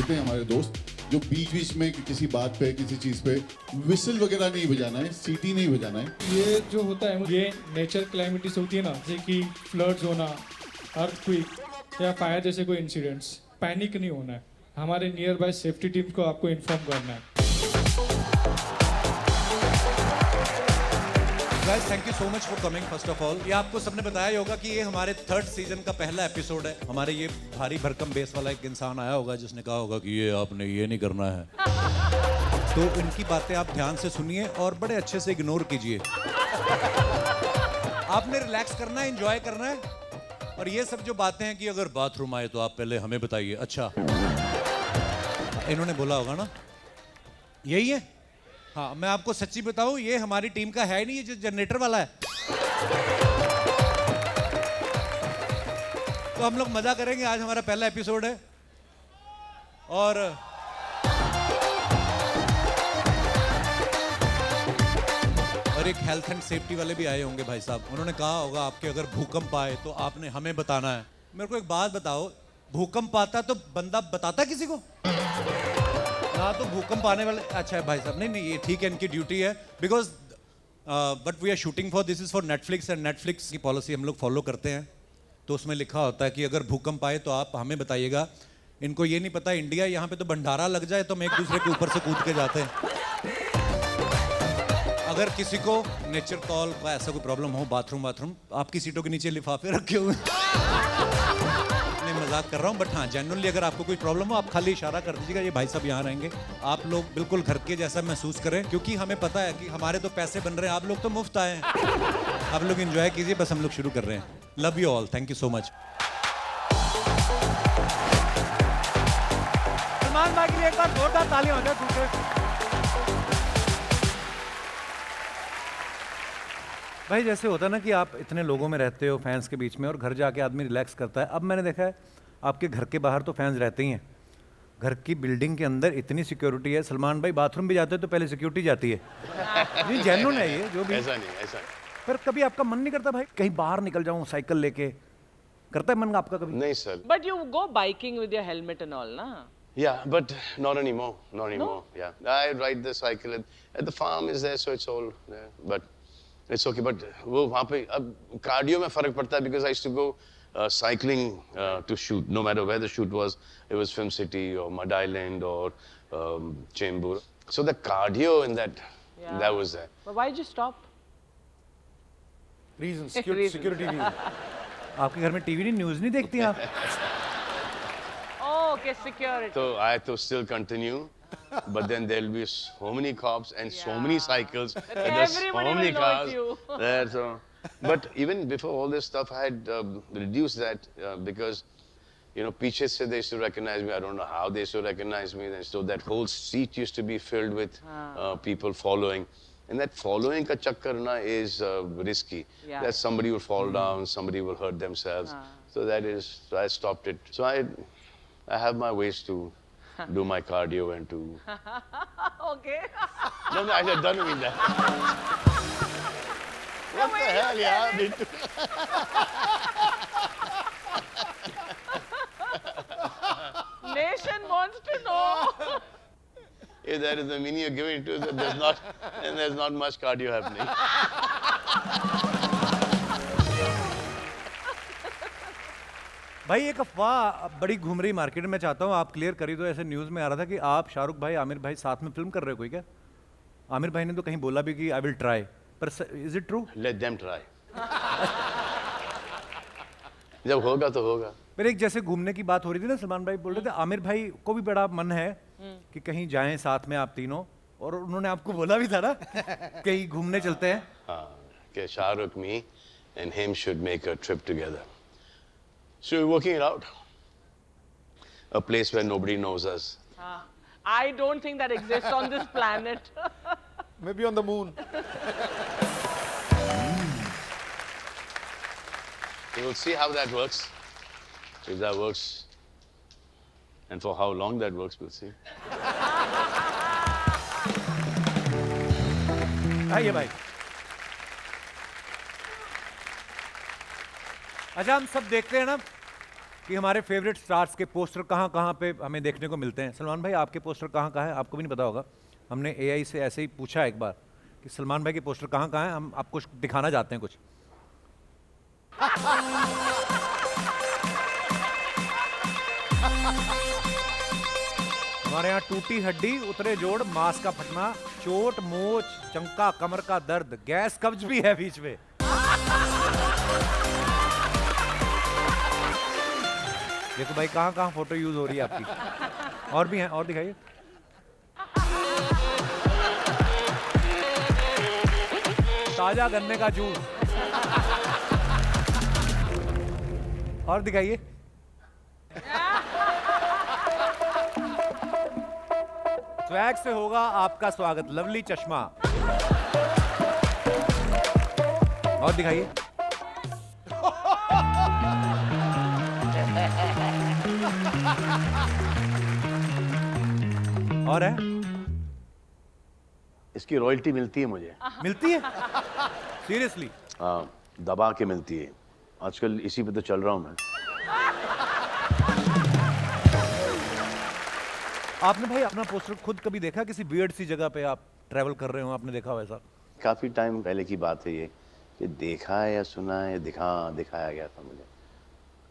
बोलते हैं हमारे दोस्त, जो बीच बीच में किसी बात पे किसी चीज़ पे विसल वगैरह नहीं बजाना है, सीटी नहीं बजाना है। ये जो होता है ये नेचर क्लाइमिटीज होती है ना, जैसे कि फ्लड्स होना, अर्थक्वेक या फायर जैसे कोई इंसिडेंट्स, पैनिक नहीं होना है। हमारे नियर बाय सेफ्टी टीम को आपको इन्फॉर्म करना है। Guys thank you so much for coming first of all. ये आपको सबने बताया ही होगा कि ये हमारे 3rd सीजन का पहला एपिसोड है। हमारे ये भारी भरकम बेस वाला एक इंसान आया होगा जिसने कहा होगा कि ये आपने ये नहीं करना है। तो उनकी बातें आप ध्यान से सुनिए और बड़े अच्छे से इग्नोर कीजिए। आपने रिलैक्स करना है, एंजॉय करना है। और ये सब जो बातें हैं कि अगर बाथरूम आए तो आप पहले हमें बताइए। अच्छा, इन्होंने बोला होगा ना, यही है। हाँ, मैं आपको सच्ची बताऊं, ये हमारी टीम का है नहीं, ये जो जनरेटर वाला है। तो हम लोग मजा करेंगे। आज हमारा पहला एपिसोड है और एक हेल्थ एंड सेफ्टी वाले भी आए होंगे भाई साहब। उन्होंने कहा होगा आपके अगर भूकंप आए तो आपने हमें बताना है। मेरे को एक बात बताओ, भूकंप आता तो बंदा बताता किसी को? ना तो भूकंप आने वाले। अच्छा भाई साहब, नहीं ये ठीक है, इनकी ड्यूटी है। Because but we are shooting for, this is for Netflix and Netflix की पॉलिसी हम लोग फॉलो करते हैं। तो उसमें लिखा होता है कि अगर भूकंप आए तो आप हमें बताइएगा। इनको ये नहीं पता इंडिया, यहाँ पे तो भंडारा लग जाए तो हम एक दूसरे के ऊपर से कूद के जाते हैं। अगर किसी को नेचर कॉल का ऐसा कोई प्रॉब्लम हो, बाथरूम आपकी सीटों के नीचे लिफाफे रखे हुए नहीं, मजाक कर रहा हूँ। बट हाँ, जेन्युइनली अगर आपको कोई प्रॉब्लम हो, आप खाली इशारा कर दीजिएगा, ये भाई साहब यहाँ रहेंगे। आप लोग बिल्कुल घर के जैसा महसूस करें, क्योंकि हमें पता है कि हमारे तो पैसे बन रहे हैं, आप लोग तो मुफ्त आए हैं। आप लोग एंजॉय कीजिए, बस हम लोग शुरू कर रहे हैं। Love you all, thank you so much. Salman भाई के लिए एक बार जोरदार ताली हो जाए। भाई जैसे होता है ना कि आप इतने लोगों में रहते हो, फैंस के बीच में, और घर जाके आदमी रिलैक्स करता है। अब मैंने देखा है आपके घर के बाहर तो फैंस रहते ही हैं, घर की बिल्डिंग के अंदर इतनी सिक्योरिटी है। सलमान भाई बाथरूम भी जाते हैं तो पहले सिक्योरिटी जाती है। ये जेन्युइन है ये जो भी। ऐसा नहीं। पर कभी आपका मन नहीं करता भाई कहीं बाहर निकल जाऊं साइकिल लेके? करता है मन आपका कभी? नहीं sir. But you go biking with your helmet and all, na? Yeah, but not anymore. Not anymore. No? Yeah, I ride the cycle at the farm is there, so it's all there. But it's okay. But वो वहाँ पे अब cardio में फर्क पड़ता है, because I used to go cycling to shoot. No matter where the shoot was, it was Film City or Mud Island or Chembur. So the cardio in that was there. But why did you stop? Reason security reason. आपके घर में TV नहीं, news नहीं देखती आप? Oh, okay, security. So I have to still continue. But then there'll be so many cops and so many cycles. And there's so Everybody many will know cars it's you. there. So, but even before all this stuff, I had reduced that because, you know, पीछे से they used to recognize me. I don't know how they used to recognize me. And so that whole seat used to be filled with people following. And that following ka chakkar na is risky. Yeah. That somebody will fall down, somebody will hurt themselves. So so I stopped it. So I have my ways to do my cardio and to. Okay. No, I don't mean that. What the hell, yeah? Nation wants to know. If that is the meaning you're giving to, then there's not much cardio happening. भाई एक अफवाह बड़ी घूम रही market में, चाहता हूँ आप क्लियर करी। तो ऐसे न्यूज़ में आ रहा था कि आप शाहरुख भाई, आमिर भाई साथ में फिल्म कर रहे हो कोई? क्या आमिर भाई ने तो कहीं बोला भी कि आई विल ट्राई, पर is it true? Let them try. जब होगा तो होगा। फिर एक जैसे घूमने की बात हो रही थी ना, सलमान भाई बोल रहे थे आमिर भाई को भी बड़ा मन है कि कहीं जाएं साथ में आप तीनों, और उन्होंने आपको बोला भी था ना कहीं घूमने चलते हैं। हाँ, कि Shahrukh, me and him should make a trip together. So we're working it out. A place where nobody knows us. I don't think that exists on this planet. Maybe on the moon. We'll see how that works. If that works, and for how long that works, we'll see. आइए भाई। अच्छा, हम सब देखते हैं ना कि हमारे फेवरेट स्टार्स के पोस्टर कहाँ कहाँ पे हमें देखने को मिलते हैं। सलमान भाई आपके पोस्टर कहाँ कहाँ हैं, आपको भी नहीं पता होगा। हमने एआई से ऐसे ही पूछा एक बार कि सलमान भाई के पोस्टर कहाँ कहाँ हैं, हम आपको दिखाना चाहते हैं कुछ। हमारे यहाँ टूटी हड्डी, उतरे जोड़, मांस का फटना, चोट, मोच, चंका, कमर का दर्द, गैस कब्ज भी है बीच में। देखो भाई कहाँ कहाँ फोटो यूज हो रही है आपकी। और भी हैं, और दिखाइए। ताजा गन्ने का जूस। और दिखाइए। स्वैग से होगा आपका स्वागत, लवली चश्मा। और दिखाइए। और है, इसकी रॉयल्टी मिलती है मुझे। मिलती है सीरियसली? हाँ, दबा के मिलती है। आजकल इसी पे तो चल रहा हूँ मैं। आपने भाई अपना पोस्टर खुद कभी देखा किसी वियर्ड सी जगह पे आप ट्रैवल कर रहे हो, आपने देखा हो ऐसा? काफ़ी टाइम पहले की बात है ये, कि देखा है या सुना है, दिखाया गया था मुझे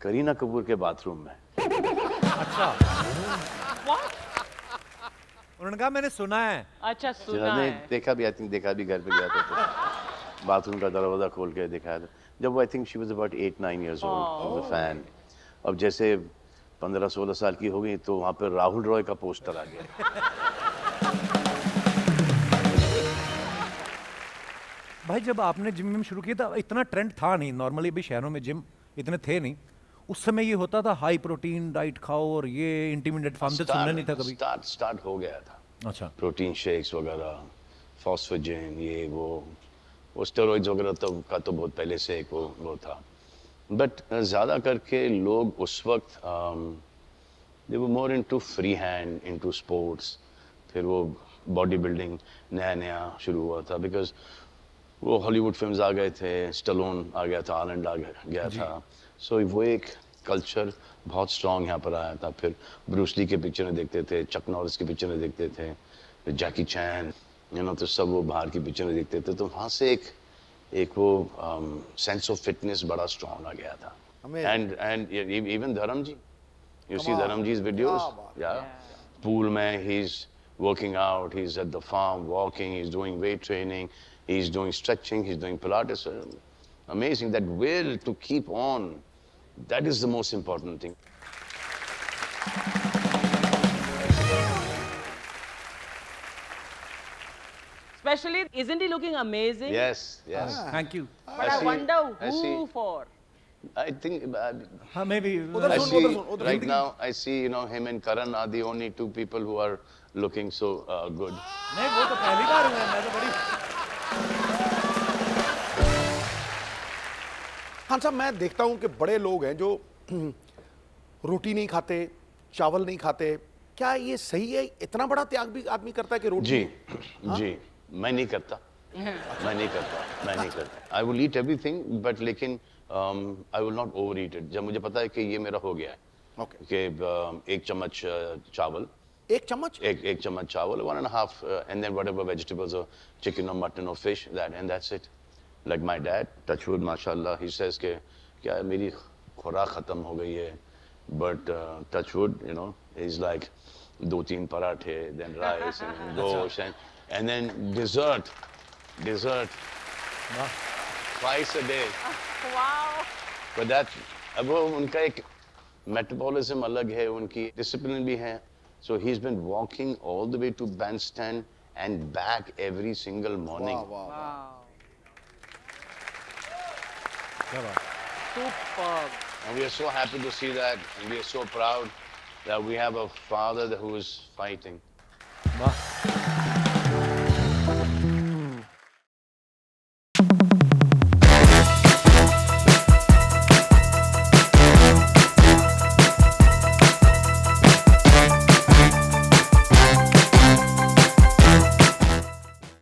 करीना कपूर के बाथरूम में। अच्छा। उन्होंने कहा मैंने सुना है। अच्छा, सुना मैंने है। देखा भी, आई थिंक देखा भी, घर पे गया था तो बाथरूम का दरवाजा खोल के दिखाया था। जब वो I think she was about 8-9 years old, I was a fan. अब जैसे 15-16 साल की हो गई तो वहाँ पे राहुल रॉय का पोस्टर आ गया। भाई जब आपने जिम में शुरू किया था इतना ट्रेंड था नहीं, नॉर्मली भी शहरों में जिम इतने थे नहीं उस समय। ये होता था हाई प्रोटीन डाइट खाओ और ये इंटरमीडिएट फार्म से सुनना नहीं था कभी। स्टार्ट हो गया था। अच्छा। प्रोटीन शेक्स वगैरह, फॉस्फोजिन, ये वो स्टेरॉइड्स वगैरह का तो बहुत पहले से एक वो था। बट ज़्यादा करके लोग उस वक्त they were more into free hand, into sports. फिर वो बॉडी बिल्डिंग नया शुरू हुआ था, बिकॉज वो हॉलीवुड फिल्म्स आ गए थे, स्टैलोन आ गया था, आर्नल्ड आ गया था। सो वो एक कल्चर बहुत स्ट्रॉन्ग यहाँ पर आया था। फिर ब्रूस ली के पिक्चरें देखते थे, चक नॉरिस की पिक्चरें देखते थे, फिर जैकी चैन, तो सब वो बाहर की पिक्चरें देखते थे। तो वहाँ से एक वो सेंस ऑफ फिटनेस बड़ा स्ट्रॉन्ग आ गया था। एंड इवन धर्म जी, यू सी धर्म जी's videos, पूल में he is working out, he's at the farm walking, he's doing weight training, he's doing stretching, he's doing Pilates. Amazing. That will to keep on, that is the most important thing. Especially, isn't he looking amazing? Yes. Thank you. But I wonder who for. I think हाँ मैं भी right now I see him and Karan are the only two people who are looking so good. नहीं वो तो पहली बार हुआ है, मैं तो बड़ी। हाँ साहब, मैं देखता हूँ कि बड़े लोग हैं जो रोटी नहीं खाते, चावल नहीं खाते। क्या ये सही है? इतना बड़ा त्याग भी आदमी करता है कि रोटी? जी मैं नहीं करता। I will eat everything, but लेकिन I will not overeat it. जब मुझे पता है कि ये मेरा हो गया है, कि एक चम्मच चावल, एक चम्मच, एक चम्मच चावल, 1.5, and then whatever vegetables or chicken or mutton or fish, and that's it. Like my dad, touch wood, mashallah, he says कि क्या मेरी खुराक खत्म हो गई है, but touch wood, he's like 2-3 पराठे, then rice and gosh, and then dessert twice a day. Wow. But that, अब वो उनका एक metabolism अलग है, उनकी discipline भी है. So he's been walking all the way to bandstand and back every single morning. Wow. क्या बात? Superb. And we are so happy to see that, and we are so proud that we have a father who is fighting. वाह।